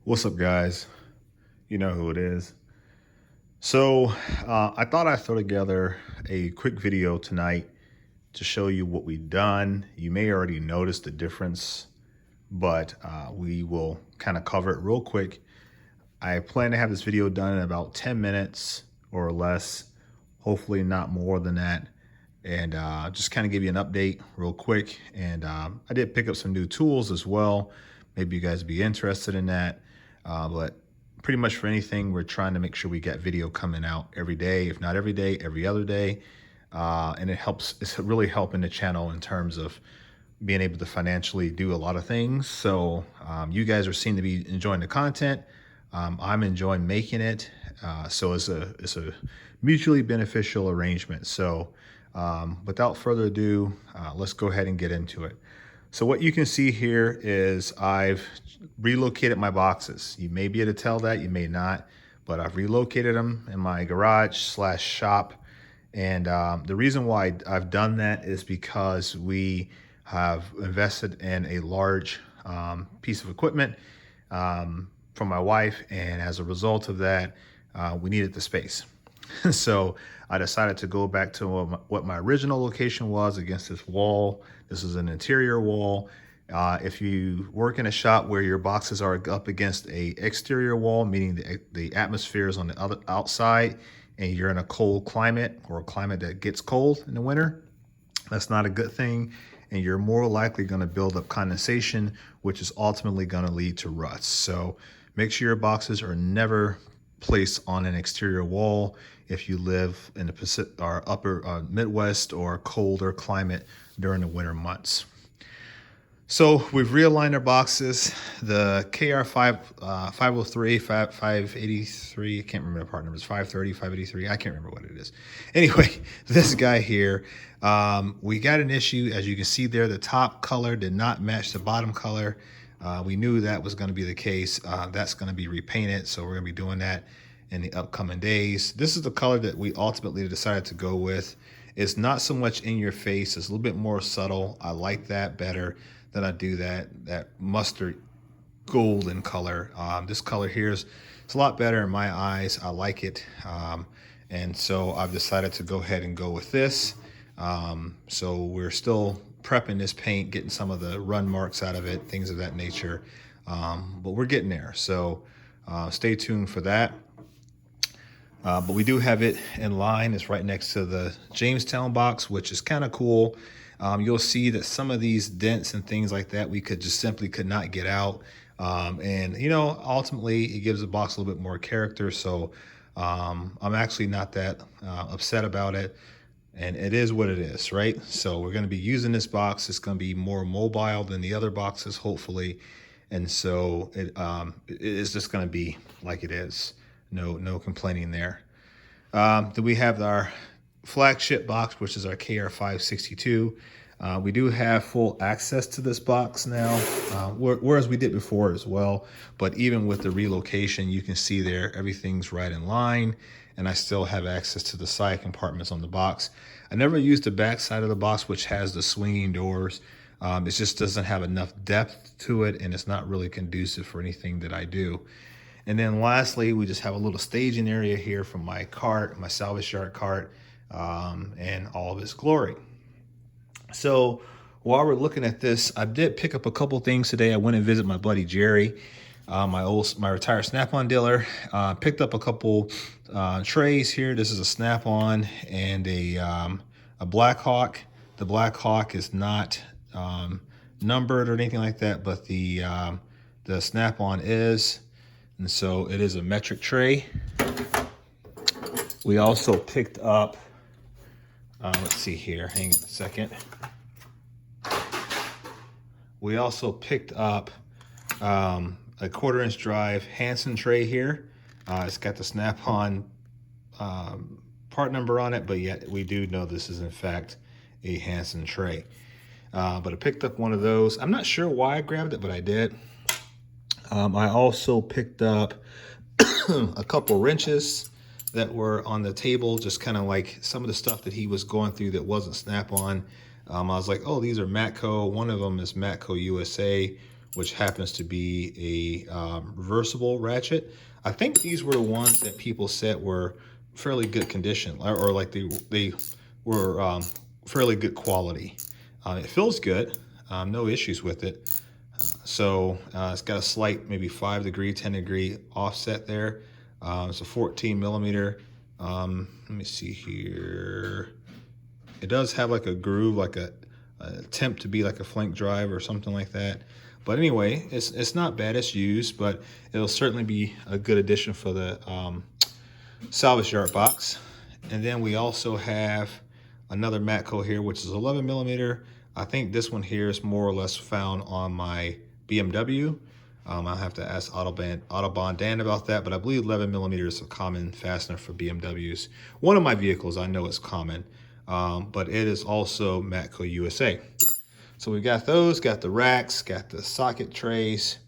What's up, guys? You know who it is. So, I thought I'd throw together a quick video tonight to show you what we've done. You may already notice the difference, but we will kind of cover it real quick. I plan to have this video done in about 10 minutes or less, hopefully not more than that. And just kind of give you an update real quick. And I did pick up some new tools as well. Maybe you guys would be interested in that. But pretty much for anything, we're trying to make sure we get video coming out every day, if not every day, every other day. And it's really helping the channel in terms of being able to financially do a lot of things. So you guys are seem to be enjoying the content. I'm enjoying making it. So it's a mutually beneficial arrangement. So without further ado, let's go ahead and get into it. So what you can see here is I've relocated my boxes. You may be able to tell that, you may not, but I've relocated them in my garage / shop. And the reason why I've done that is because we have invested in a large piece of equipment for my wife. And as a result of that, we needed the space. So I decided to go back to what my original location was against this wall. This is an interior wall. If you work in a shop where your boxes are up against a exterior wall, meaning the atmosphere is on the other outside, and you're in a cold climate or a climate that gets cold in the winter, that's not a good thing. And you're more likely going to build up condensation, which is ultimately going to lead to ruts. So make sure your boxes are never placed on an exterior wall if you live in the Pacific or upper Midwest or colder climate during the winter months. So we've realigned our boxes. The KR5 503, 583, I can't remember the part numbers, 530, 583, I can't remember what it is. Anyway, this guy here, we got an issue. As you can see there, the top color did not match the bottom color. We knew that was going to be the case. That's going to be repainted, so we're going to be doing that in the upcoming days. This is the color that we ultimately decided to go with. It's not so much in your face. It's a little bit more subtle. I like that better than I do that mustard golden color. This color here is it's a lot better in my eyes. I like it. And so I've decided to go ahead and go with this. So we're still prepping this paint, getting some of the run marks out of it, things of that nature. But we're getting there. So stay tuned for that. But we do have it in line. It's right next to the Jamestown box, which is kind of cool. You'll see that some of these dents and things like that, we could not get out. And, you know, ultimately it gives the box a little bit more character. So I'm actually not that upset about it. And it is what it is, right? So we're going to be using this box. It's going to be more mobile than the other boxes, hopefully. And so it is just going to be like it is. No complaining there. Then we have our flagship box, which is our KR562. We do have full access to this box now, whereas we did before as well. But even with the relocation, you can see there, everything's right in line. And I still have access to the side compartments on the box. I never used the back side of the box, which has the swinging doors. It just doesn't have enough depth to it, and it's not really conducive for anything that I do. And then lastly, we just have a little staging area here for my cart, my salvage yard cart, and all of its glory. So while we're looking at this, I did pick up a couple things today. I went and visited my buddy Jerry, my retired Snap-on dealer. Picked up a couple trays here. This is a Snap-on and a Blackhawk. The Blackhawk is not numbered or anything like that, but the Snap-on is. And so it is a metric tray. We also picked up, let's see here, hang on a second. We also picked up a 1/4-inch drive Hansen tray here. It's got the Snap-on part number on it, but yet we do know this is in fact a Hansen tray. But I picked up one of those. I'm not sure why I grabbed it, but I did. I also picked up a couple wrenches that were on the table, just kind of like some of the stuff that he was going through that wasn't Snap-on. I was like, oh, these are Matco. One of them is Matco USA. which happens to be a reversible ratchet. I think these were the ones that people said were fairly good condition, or like they were fairly good quality. It feels good, no issues with it. So it's got a slight maybe 5 degree, 10 degree offset there. It's a 14 millimeter. Let me see here. It does have like a groove, like a attempt to be like a flank drive or something like that. But anyway, it's not bad. It's used, but it'll certainly be a good addition for the salvage yard box. And then we also have another Matco here, which is 11 millimeter. I think this one here is more or less found on my BMW. I'll have to ask Autobahn Dan about that, but I believe 11 millimeter is a common fastener for BMWs. One of my vehicles I know is common, but it is also Matco USA. So we got those, got the racks, got the socket trays.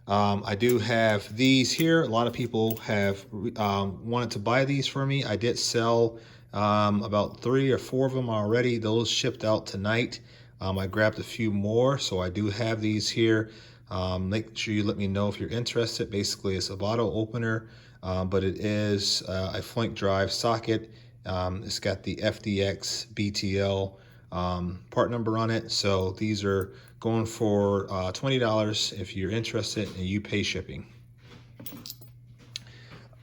I do have these here. A lot of people have wanted to buy these for me. I did sell about 3 or 4 of them already. Those shipped out tonight. I grabbed a few more, so I do have these here. Make sure you let me know if you're interested. Basically, it's a bottle opener, but it is a flank drive socket. It's got the FDX BTL part number on it. So these are going for $20 if you're interested, and you pay shipping.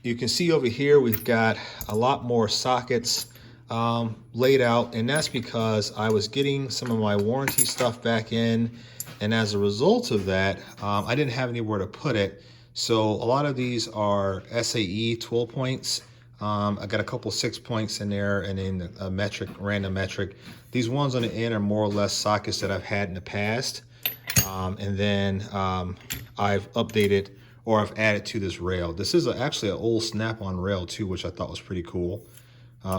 You can see over here we've got a lot more sockets laid out, and that's because I was getting some of my warranty stuff back in, and as a result of that, I didn't have anywhere to put it. So a lot of these are SAE 12 points. I got a couple 6 points in there, and then a metric, random metric. These ones on the end are more or less sockets that I've had in the past. And then I've updated, or I've added to this rail. This is actually an old Snap-on rail too, which I thought was pretty cool.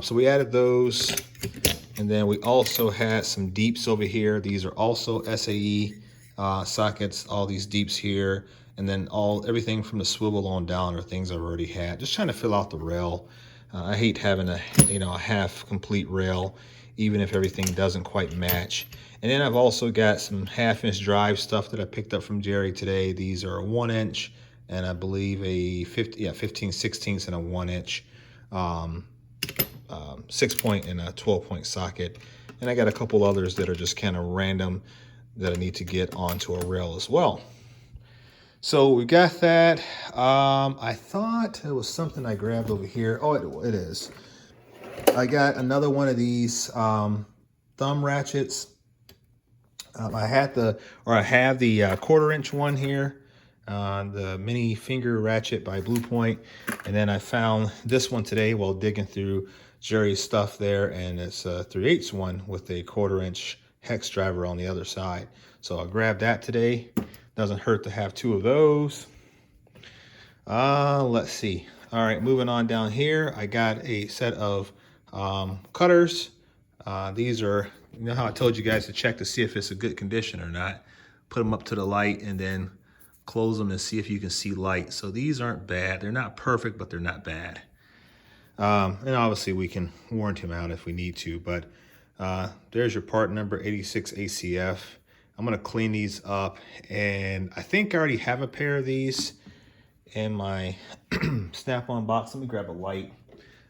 So we added those. And then we also had some deeps over here. These are also SAE sockets, all these deeps here. And then everything from the swivel on down are things I've already had. Just trying to fill out the rail. I hate having a half complete rail, even if everything doesn't quite match. And then I've also got some 1/2-inch drive stuff that I picked up from Jerry today. These are a 1-inch, and I believe a 15/16 and a 1-inch 6-point and a 12-point socket. And I got a couple others that are just kind of random that I need to get onto a rail as well. So we got that. I thought it was something I grabbed over here. Oh, it is. I got another one of these thumb ratchets. I have the 1/4-inch one here, the mini finger ratchet by Blue Point, and then I found this one today while digging through Jerry's stuff there, and it's a 3/8 one with a 1/4-inch hex driver on the other side. So I grabbed that today. Doesn't hurt to have 2 of those. Let's see. All right, moving on down here, I got a set of cutters. These are, you know how I told you guys to check to see if it's a good condition or not. Put them up to the light and then close them and see if you can see light. So these aren't bad. They're not perfect, but they're not bad. And obviously we can warranty them out if we need to, but there's your part number 86 ACF. I'm gonna clean these up, and I think I already have a pair of these in my Snap-on box. Let me grab a light.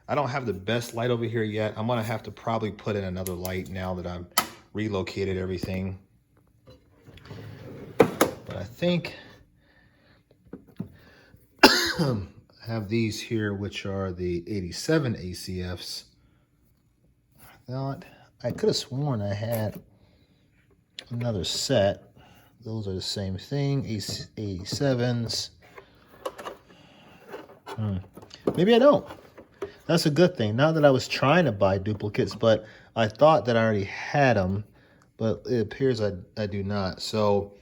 I don't have the best light over here yet. I'm gonna have to probably put in another light now that I've relocated everything. But I think I have these here, which are the 87 ACFs. I could have sworn I had another set. Those are the same thing, 87s. Maybe I don't. That's a good thing. Not that I was trying to buy duplicates, but I thought that I already had them, but it appears I do not. So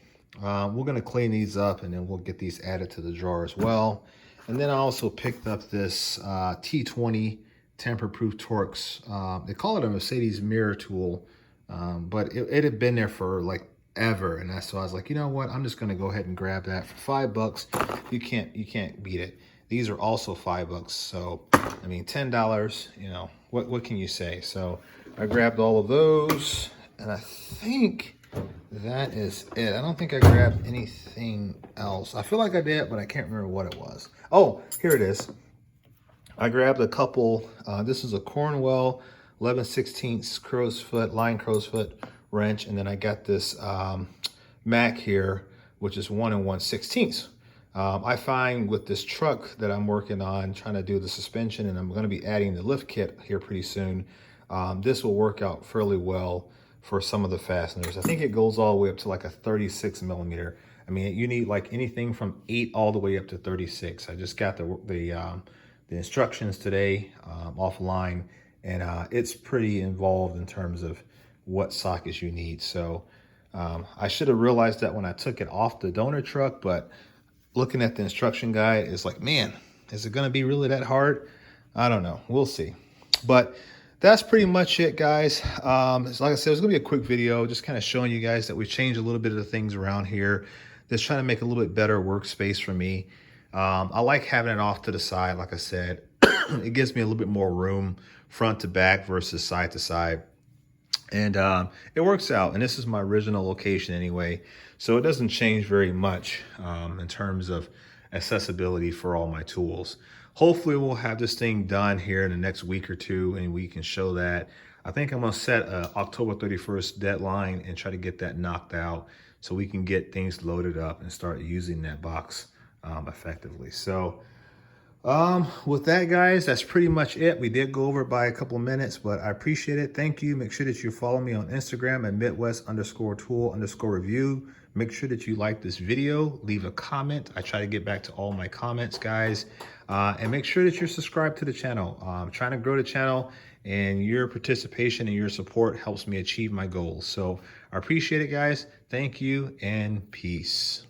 we're gonna clean these up, and then we'll get these added to the drawer as well. And then I also picked up this T20 tamper-proof Torx. They call it a Mercedes mirror tool, but it had been there for like ever, and so I was like, you know what? I'm just gonna go ahead and grab that for $5. You can't beat it. These are also $5, so I mean $10. You know what can you say? So I grabbed all of those, and I think that is it. I don't think I grabbed anything else. I feel like I did, but I can't remember what it was. Oh, here it is. I grabbed a couple. This is a Cornwell 11/16 crow's foot, line crow's foot wrench. And then I got this Mac here, which is 1 1/16. I find with this truck that I'm working on, trying to do the suspension, and I'm going to be adding the lift kit here pretty soon, this will work out fairly well for some of the fasteners. I think it goes all the way up to like a 36 millimeter. I mean, you need like anything from 8 all the way up to 36. I just got the instructions today offline, and it's pretty involved in terms of what sockets you need. So I should have realized that when I took it off the donor truck, but looking at the instruction guide, it's like, man, is it going to be really that hard? I don't know. We'll see. But that's pretty much it, guys. Like I said, it's going to be a quick video, just kind of showing you guys that we've changed a little bit of the things around here. Just trying to make a little bit better workspace for me. I like having it off to the side, like I said. It gives me a little bit more room front to back versus side to side. And it works out. And this is my original location anyway. So it doesn't change very much in terms of accessibility for all my tools. Hopefully we'll have this thing done here in the next week or two, and we can show that. I think I'm going to set a October 31st deadline and try to get that knocked out so we can get things loaded up and start using that box effectively. So with that, guys, that's pretty much it. We did go over it by a couple of minutes, but I appreciate it. Thank you. Make sure that you follow me on Instagram at Midwest_tool_review. Make sure that you like this video, leave a comment. I try to get back to all my comments, guys. And make sure that you're subscribed to the channel. I'm trying to grow the channel, and your participation and your support helps me achieve my goals. So I appreciate it, guys. Thank you, and peace.